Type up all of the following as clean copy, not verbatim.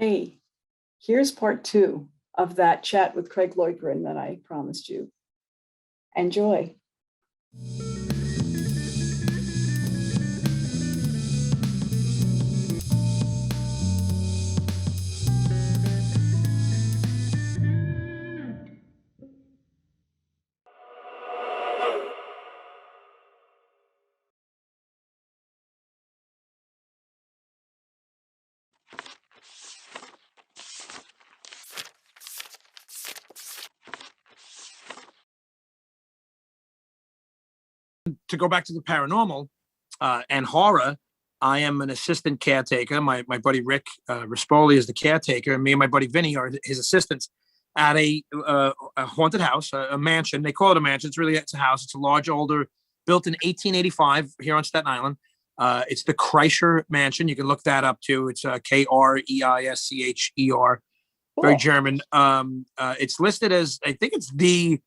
Hey, here's part 2 of that chat with Craig Loydgren that I promised you. Enjoy. To go back to the paranormal and horror, I am an assistant caretaker. My buddy Rick Rispoli is the caretaker, and me and my buddy Vinny are his assistants at a haunted house, a mansion. They call it a mansion. It's a house. It's a large, older, built in 1885 here on Staten Island. It's the Kreischer mansion. You can look that up too. It's Kreischer. Very German. It's listed as, I think it's the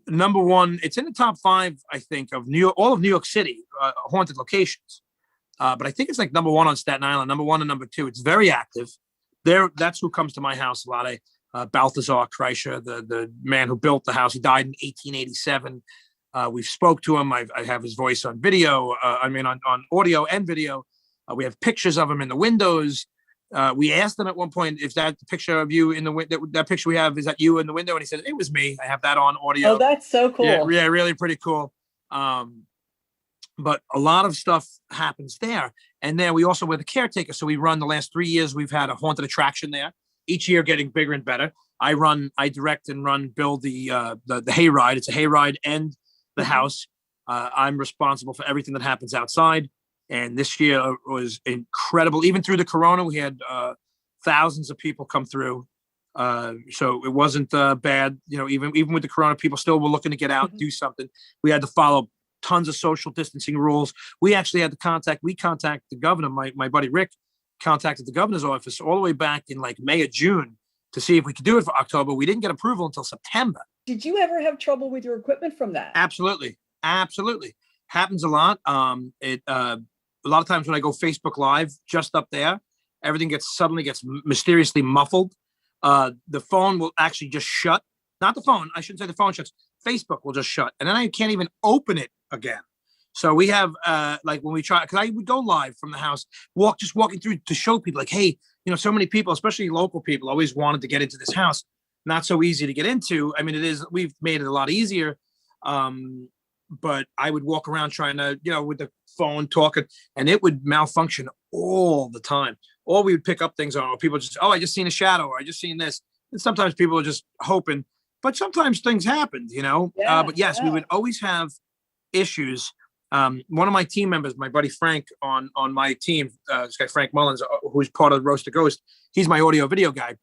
number one. It's in the top 5, I think, of New York, all of New York City haunted locations. But I think it's like number 1 on Staten Island, number 1 and number 2. It's very active. That's who comes to my house a lot. Balthazar Kreischer, the man who built the house. He died in 1887. We've spoke to him. I have his voice on video. On audio and video. We have pictures of him in the windows. We asked him at one point if that picture of you in the window, that picture we have, is that you in the window? And he said, it was me. I have that on audio. Oh, that's so cool. Yeah, really pretty cool. But a lot of stuff happens there. And then we also were the caretaker. So we run the last 3 years. We've had a haunted attraction there, each year getting bigger and better. I direct and build the hayride. It's a hayride and the house. I'm responsible for everything that happens outside. And this year was incredible. Even through the corona, we had thousands of people come through. So it wasn't bad. Even with the corona, people still were looking to get out and do something. We had to follow tons of social distancing rules. We actually had to contacted the governor. My buddy Rick contacted the governor's office all the way back in like May or June to see if we could do it for October. We didn't get approval until September. Did you ever have trouble with your equipment from that? Absolutely. Happens a lot. A lot of times when I go Facebook Live, just up there, everything suddenly gets mysteriously muffled. The phone will actually just shut. Not the phone. I shouldn't say the phone shuts. Facebook will just shut. And then I can't even open it again. So we have, like when we try, because I would go live from the house, walking through to show people like, hey, so many people, especially local people, always wanted to get into this house. Not so easy to get into. I mean, we've made it a lot easier. But I would walk around trying to, with the phone talking, and it would malfunction all the time. Or we would pick up things on, or people just, I just seen a shadow, or I just seen this. And sometimes people are just hoping, but sometimes things happened, Yeah, but yes, we would always have issues. One of my team members, my buddy Frank on my team, this guy Frank Mullins, who's part of Roast to Ghost, he's my audio video guy.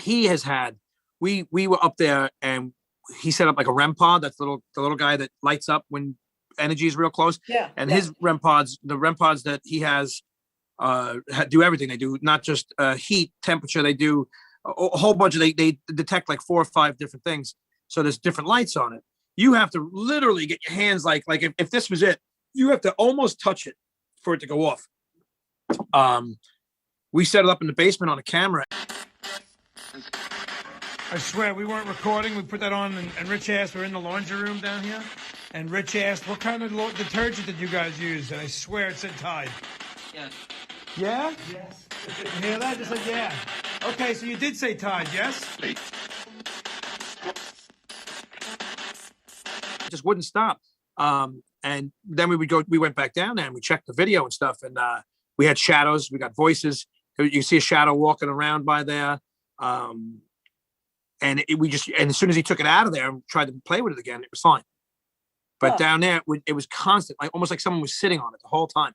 He has had, we were up there and he set up like a REM pod. That's the little guy that lights up when energy is real close. Yeah. And his REM pods, the REM pods that he has, do everything. They do not just heat, temperature. They do a whole bunch of. They detect like 4 or 5 different things. So there's different lights on it. You have to literally get your hands like if this was it, you have to almost touch it for it to go off. We set it up in the basement on a camera. I swear, we weren't recording. We put that on, and Rich asked, we're in the laundry room down here, and Rich asked, what kind of detergent did you guys use? And I swear it said Tide. Yes. Yeah? Yes. You hear that? Just like, yeah. Okay, so you did say Tide, yes? It just wouldn't stop. And then we went back down there and we checked the video and stuff, and we had shadows, we got voices. You see a shadow walking around by there. And as soon as he took it out of there and tried to play with it again, it was fine. But down there, it was constant, almost like someone was sitting on it the whole time.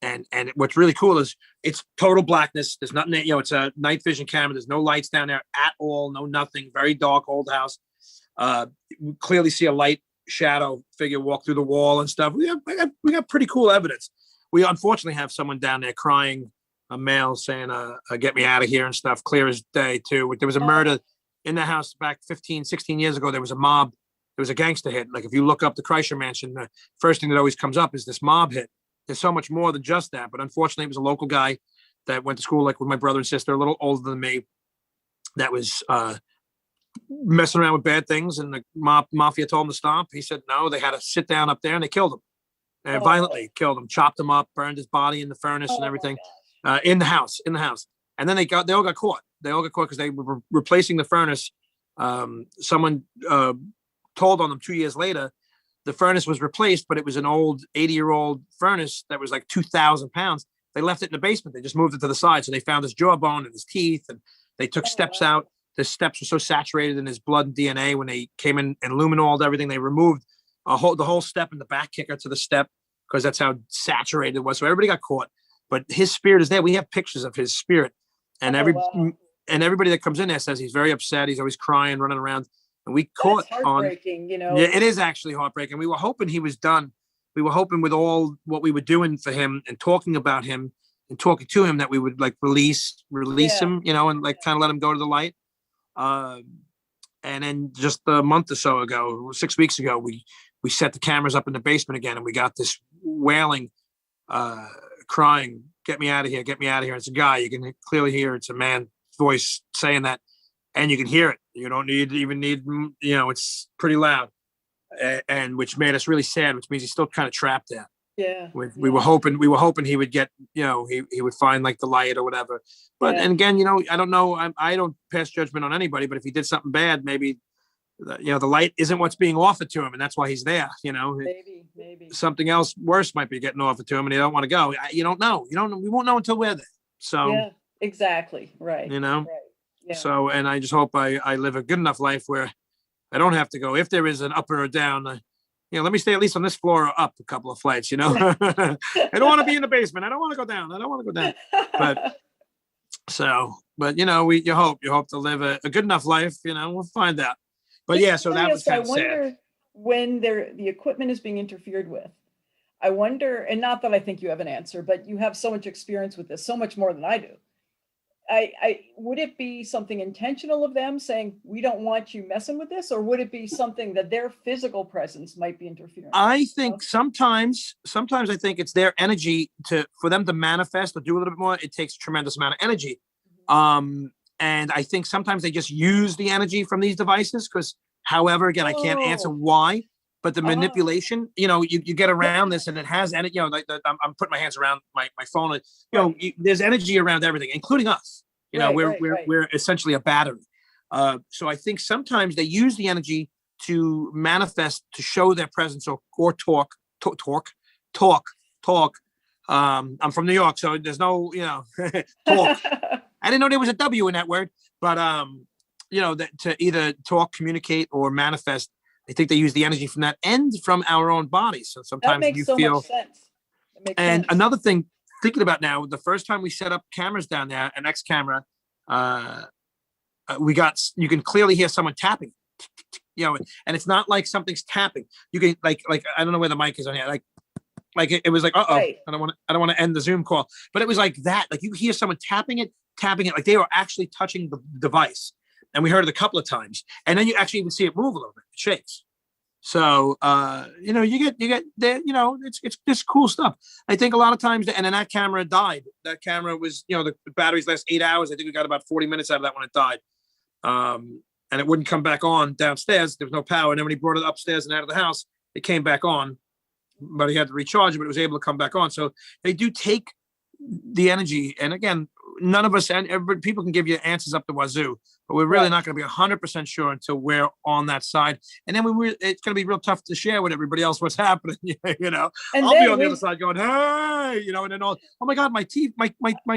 And what's really cool is it's total blackness. There's nothing, it's a night vision camera. There's no lights down there at all. No, nothing. Very dark old house. We clearly see a light shadow figure walk through the wall and stuff. We got pretty cool evidence. We unfortunately have someone down there crying, a male saying, get me out of here and stuff, clear as day too. There was a murder in the house back 15, 16 years ago. There was a mob. There was a gangster hit. Like if you look up the Kreischer mansion, the first thing that always comes up is this mob hit. There's so much more than just that. But unfortunately, it was a local guy that went to school like with my brother and sister, a little older than me, that was messing around with bad things, and the mafia told him to stop. He said no. They had to sit down up there, and they killed him. And violently killed him, chopped him up, burned his body in the furnace and everything, in the house. And then they all got caught. They all got caught because they were replacing the furnace. Someone told on them 2 years later, the furnace was replaced, but it was an old 80-year-old furnace that was like 2,000 pounds. They left it in the basement. They just moved it to the side. So they found his jawbone and his teeth, and they took steps out. The steps were so saturated in his blood and DNA when they came in and luminoled everything. They removed the whole step and the back kicker to the step because that's how saturated it was. So everybody got caught, but his spirit is there. We have pictures of his spirit, and and everybody that comes in there says he's very upset. He's always crying, running around. And we caught on, you know. Yeah, it is actually heartbreaking. We were hoping he was done. We were hoping with all what we were doing for him and talking about him and talking to him that we would like release him, you know, and like kind of let him go to the light. And then just a month or so ago, 6 weeks ago, we set the cameras up in the basement again, and we got this wailing, crying, "Get me out of here, get me out of here." It's a guy. You can clearly hear it's a man's voice saying that, and you can hear it. You don't even need, you know, it's pretty loud, and which made us really sad, which means he's still kind of trapped there. Yeah. We were hoping he would get, you know, he would find like the light or whatever. But and again, you know, I don't know. I don't pass judgment on anybody, but if he did something bad, maybe, you know, the light isn't what's being offered to him, and that's why he's there. You know, maybe something else worse might be getting offered to him, and he don't want to go. You don't know. You don't know. We won't know until we're there. So yeah, exactly. Right. You know. Right. Yeah. So, and I just hope I live a good enough life where I don't have to go. If there is an up or a down, you know, let me stay at least on this floor or up a couple of flights. You know, I don't want to be in the basement. I don't want to go down. I don't want to go down. But you know, you hope to live a good enough life. You know, we'll find out. But yeah, so that was kind of sad. I wonder when the equipment is being interfered with. I wonder, and not that I think you have an answer, but you have so much experience with this, so much more than I do. I would it be something intentional of them saying, we don't want you messing with this, or would it be something that their physical presence might be interfering? I think sometimes I think it's their energy for them to manifest or do a little bit more. It takes a tremendous amount of energy. And I think sometimes they just use the energy from these devices because, however, again, I can't answer why, but the manipulation, you know, you get around this and it has, and you know, like I'm putting my hands around my phone. And, you know, there's energy around everything, including us. You know, we're essentially a battery. So I think sometimes they use the energy to manifest, to show their presence or talk. I'm from New York, so there's no, you know, talk. I didn't know there was a W in that word, but you know, to either talk, communicate, or manifest. I think they use the energy from that and from our own bodies. So sometimes that makes so much sense. And another thing, thinking about now, the first time we set up cameras down there, an X camera, you can clearly hear someone tapping, you know, and it's not like something's tapping. You can like I don't know where the mic is on here, like it was like, I don't want to end the Zoom call, but it was like that. Like you hear someone tapping it, like they were actually touching the device. And we heard it a couple of times, and then you actually even see it move a little bit. It shakes. So, you know, you get there, you know, it's just cool stuff. I think a lot of times, and then that camera died. That camera was, you know, the batteries last 8 hours. I think we got about 40 minutes out of that when it died. And it wouldn't come back on downstairs. There was no power. And then when he brought it upstairs and out of the house, it came back on, but he had to recharge it, but it was able to come back on. So they do take the energy. And again, none of us, and people can give you answers up the wazoo, but we're really not going to be 100% sure until we're on that side. And then it's going to be real tough to share with everybody else what's happening, you know. And I'll be on the other side going, hey, you know, and then oh my God, my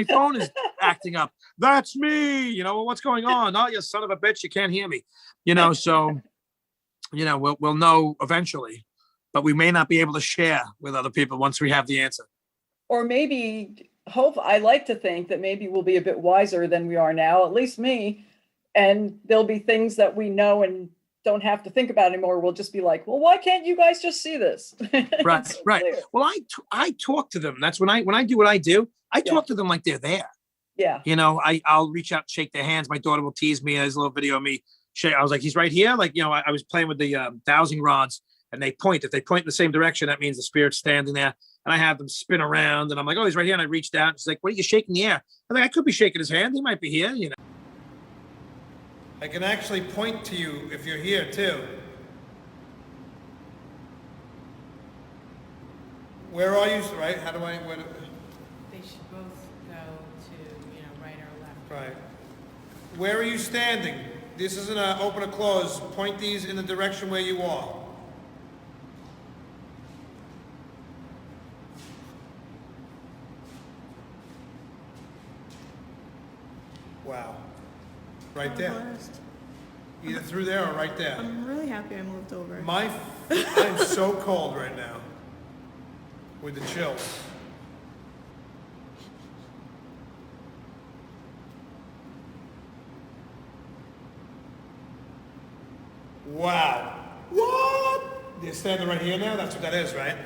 phone is acting up. That's me, you know, what's going on? Oh, you son of a bitch, you can't hear me, you know. So, you know, we'll know eventually, but we may not be able to share with other people once we have the answer. Or maybe I like to think that maybe we'll be a bit wiser than we are now, at least me. And there'll be things that we know and don't have to think about anymore. We'll just be like, well, why can't you guys just see this? Right. Clear. Well, I talk to them. That's when I do what I do. I talk to them like they're there. Yeah. You know, I'll reach out, shake their hands. My daughter will tease me. There's a little video of me. I was like, he's right here. Like, you know, I was playing with the dowsing rods and they point. If they point in the same direction, that means the spirit's standing there. And I have them spin around, and I'm like, oh, he's right here. And I reached out. She's like, what are you shaking the air? I'm like, I could be shaking his hand. He might be here, you know. I can actually point to you if you're here too. Where are you? Right? How do I? Where do, They should both go to, right or left. right. Where are you standing? This isn't a open or close. Point these in the direction where you are. Wow. Right there. Blessed. Either through there or right there. I'm really happy I moved over. I'm so cold right now with the chills. Wow. What? They're standing right here now? That's what that is, right?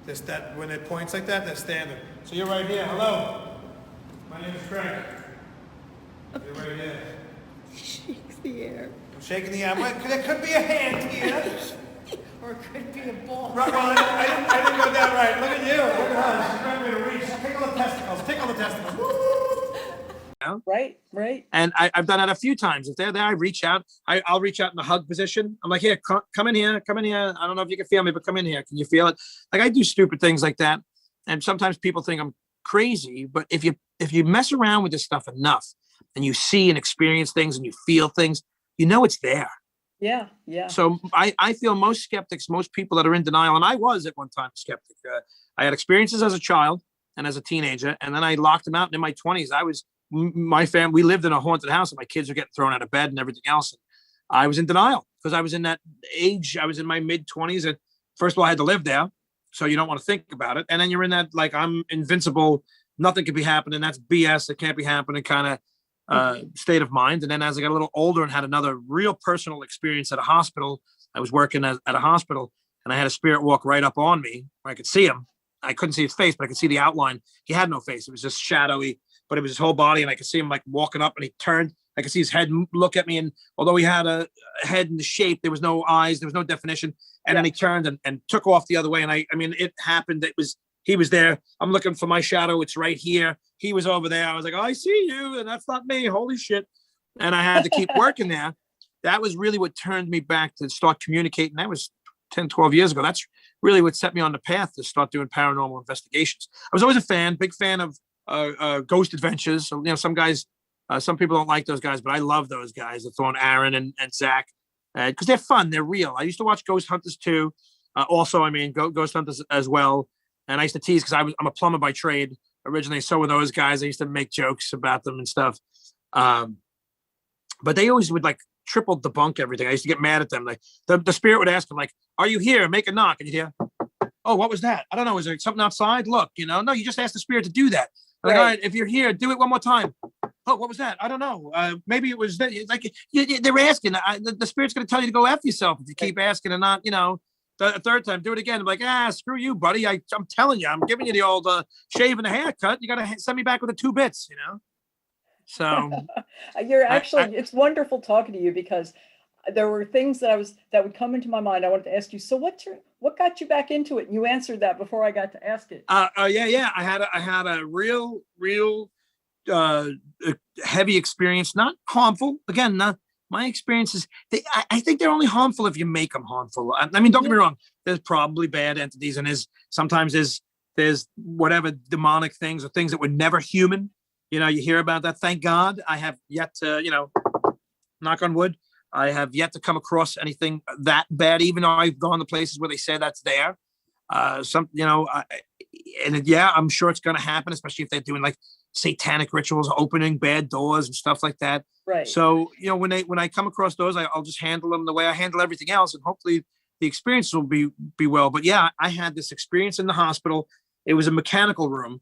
This, that, when it points like that, they're standing. So you're right here. Hello. My name is Craig. You're right here. Shakes the air. I'm shaking the arm. There could be a hand here. Or it could be a ball. Right, well, I didn't go down right. Look at you. Look at her. She's trying to reach. Tickle the testicles. Tickle the testicles. Woo! Right. And I've done that a few times. If they're there, I reach out. I'll reach out in the hug position. I'm like, here, come in here. Come in here. I don't know if you can feel me, but come in here. Can you feel it? Like, I do stupid things like that. And sometimes people think I'm crazy, but if you mess around with this stuff enough and you see and experience things and you feel things, you know it's there. Yeah. So I feel most skeptics, most people that are in denial, and I was at one time a skeptic. I had experiences as a child and as a teenager, and then I locked them out. And in my 20s, my family, we lived in a haunted house, and my kids were getting thrown out of bed and everything else. And I was in denial because I was in that age. I was in my mid 20s, and first of all, I had to live there, so you don't want to think about it. And then you're in that, like, I'm invincible, nothing could be happening. That's BS. It can't be happening kind of state of mind. And then as I got a little older and had another real personal experience at a hospital, I was working at a hospital, and I had a spirit walk right up on me where I could see him. I couldn't see his face, but I could see the outline. He had no face. It was just shadowy, but it was his whole body. And I could see him like walking up, and he turned. I could see his head look at me. And although he had a head in the shape, there was no eyes, there was no definition. And then he turned and took off the other way. And I mean, it happened. He was there. I'm looking for my shadow. It's right here. He was over there. I was like, oh, I see you. And that's not me. Holy shit. And I had to keep working there. That was really what turned me back to start communicating. That was 10, 12 years ago. That's really what set me on the path to start doing paranormal investigations. I was always a big fan of ghost adventures. So, some guys, some people don't like those guys, but I love those guys. The Thorn, Aaron and Zach, because they're fun. They're real. I used to watch Ghost Hunters too. Ghost Hunters as well. And I used to tease because I'm a plumber by trade originally. So were those guys. I used to make jokes about them and stuff. But they always would like triple debunk everything. I used to get mad at them. Like the spirit would ask them, like, "Are you here? Make a knock." And you'd hear, "Oh, what was that? I don't know. Is there something outside? Look, no, you just asked the spirit to do that." Like, all right, if you're here, do it one more time. Oh, what was that? I don't know. Maybe it was that. Like they're asking. The spirit's going to tell you to go after yourself if you keep asking and not, the third time, do it again. I'm like, screw you, buddy. I'm telling you, I'm giving you the old shave and a haircut. You got to send me back with the 2 bits, So You're actually, it's wonderful talking to you, because there were things that would come into my mind. I wanted to ask you, so what got you back into it? And you answered that before I got to ask it. Yeah. I had a real heavy experience, not harmful. Again, my experiences, I think they're only harmful if you make them harmful. I mean, don't get me wrong. There's probably bad entities, and sometimes there's whatever demonic things or things that were never human. You hear about that. Thank God I have yet to, knock on wood, I have yet to come across anything that bad, even though I've gone to places where they say that's there. I'm sure it's going to happen, especially if they're doing like satanic rituals, opening bad doors and stuff like that. Right. So, when I come across those, I'll just handle them the way I handle everything else. And hopefully the experience will be well. But yeah, I had this experience in the hospital. It was a mechanical room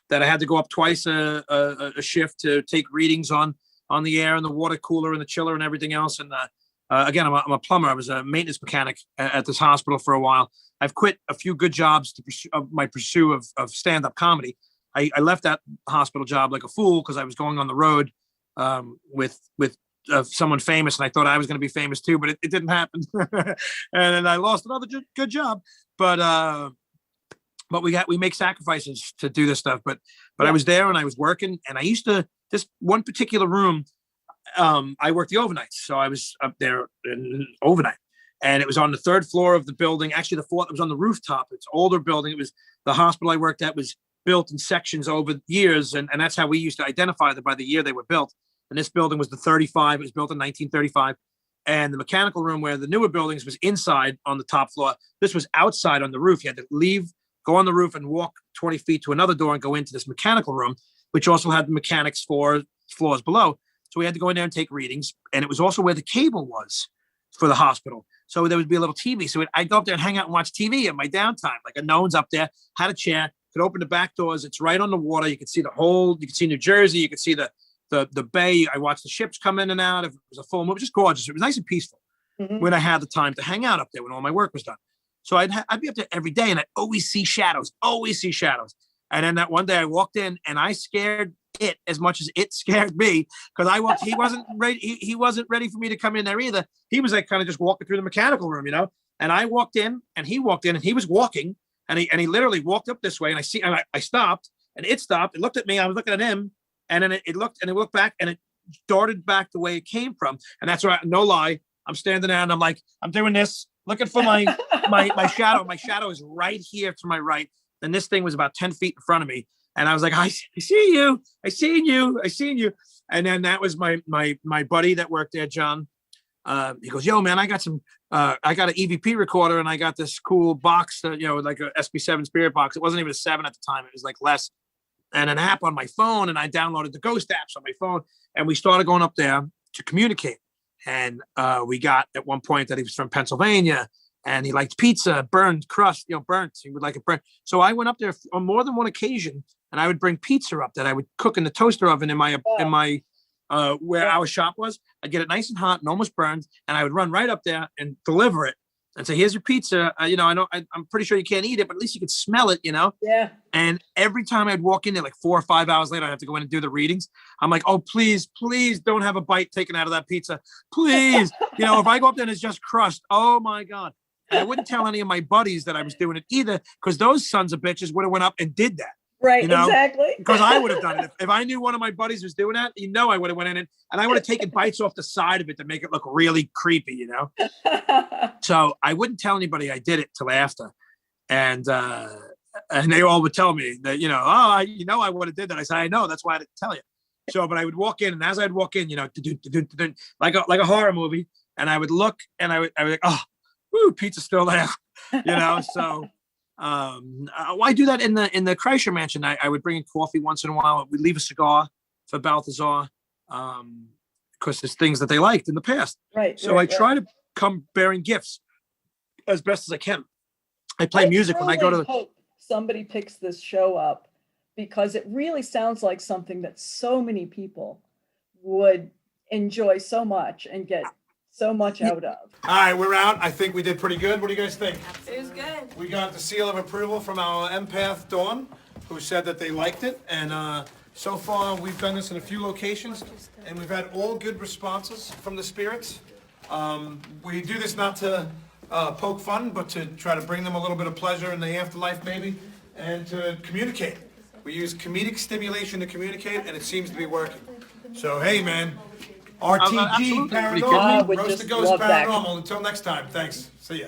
that I had to go up twice a shift to take readings on the air and the water cooler and the chiller and everything else. And again, I'm a plumber. I was a maintenance mechanic at this hospital for a while. I've quit a few good jobs to pursue my pursuit of stand-up comedy. I left that hospital job like a fool because I was going on the road with someone famous, and I thought I was going to be famous too, but it didn't happen. And then I lost another good job. But we make sacrifices to do this stuff. But I was there and I was working, and I used to, this one particular room, I worked the overnights. So I was up there overnight, and it was on the 3rd floor of the building. Actually, the floor that was on the rooftop. It's an older building. It was the hospital I worked at was built in sections over years. And that's how we used to identify them, by the year they were built. And this building was the 35. It was built in 1935. And the mechanical room where the newer buildings was inside on the top floor. This was outside on the roof. You had to leave, go on the roof and walk 20 feet to another door and go into this mechanical room, which also had the mechanics for floors below. So we had to go in there and take readings. And it was also where the cable was for the hospital. So there would be a little TV. So I'd go up there and hang out and watch TV at my downtime. Like no one's up there, had a chair, could open the back doors. It's right on the water. You could see the whole, you could see New Jersey. You could see the bay. I watched the ships come in and out. If it was a full moon, it was just gorgeous. It was nice and peaceful when I had the time to hang out up there when all my work was done. So I'd be up there every day, and I'd always see shadows. And then that one day I walked in and I scared it as much as it scared me, because he wasn't ready. He wasn't ready for me to come in there either. He was like kind of just walking through the mechanical room, and I walked in and he walked in and he was walking and he literally walked up this way, and I stopped and it stopped. It looked at me. I was looking at him, and then it looked back and it darted back the way it came from. And that's right. No lie. I'm standing there and I'm like, I'm doing this, looking for my shadow. My shadow is right here to my right. And this thing was about 10 feet in front of me. And I was like, I see you. I seen you. And then that was my buddy that worked there, John. He goes, yo, man, I got an EVP recorder, and I got this cool box that, like a SB7 Spirit box. It wasn't even a 7 at the time. It was like less. And an app on my phone. And I downloaded the ghost apps on my phone. And we started going up there to communicate. And we got at one point that he was from Pennsylvania. And he liked pizza, burned crust, burnt. He would like it burnt. So I went up there on more than one occasion, and I would bring pizza up that I would cook in the toaster oven in my where our shop was. I'd get it nice and hot and almost burned, and I would run right up there and deliver it and say, "Here's your pizza. I know I'm pretty sure you can't eat it, but at least you could smell it, Yeah. And every time I'd walk in there, like 4 or 5 hours later, I'd have to go in and do the readings. I'm like, oh, please don't have a bite taken out of that pizza, please. If I go up there and it's just crust, oh my God. And I wouldn't tell any of my buddies that I was doing it either, because those sons of bitches would have went up and did that. Right, exactly. Because I would have done it. If I knew one of my buddies was doing that, I would have went in and I would have taken bites off the side of it to make it look really creepy, So I wouldn't tell anybody I did it till after. And they all would tell me that, I would have did that. I said, I know, that's why I didn't tell you. So, but I would walk in, and as I'd walk in, like a horror movie, and I would look and I would like, oh, woo, pizza's still there, So I do that in the Kreischer mansion. I would bring in coffee once in a while. We'd leave a cigar for Balthazar, because there's things that they liked in the past. Right. So I try to come bearing gifts as best as I can. I play music when I go to. Hope somebody picks this show up, because it really sounds like something that so many people would enjoy so much and get so much out of. All right, we're out. I think we did pretty good. What do you guys think? It was good. We got the seal of approval from our empath, Dawn, who said that they liked it. And so far, we've done this in a few locations, and we've had all good responses from the spirits. We do this not to poke fun, but to try to bring them a little bit of pleasure in the afterlife, maybe, and to communicate. We use comedic stimulation to communicate, and it seems to be working. So, hey, man, RTG Absolutely. Paranormal, would Roast just the Ghost love that. Paranormal. Until next time, thanks. See ya.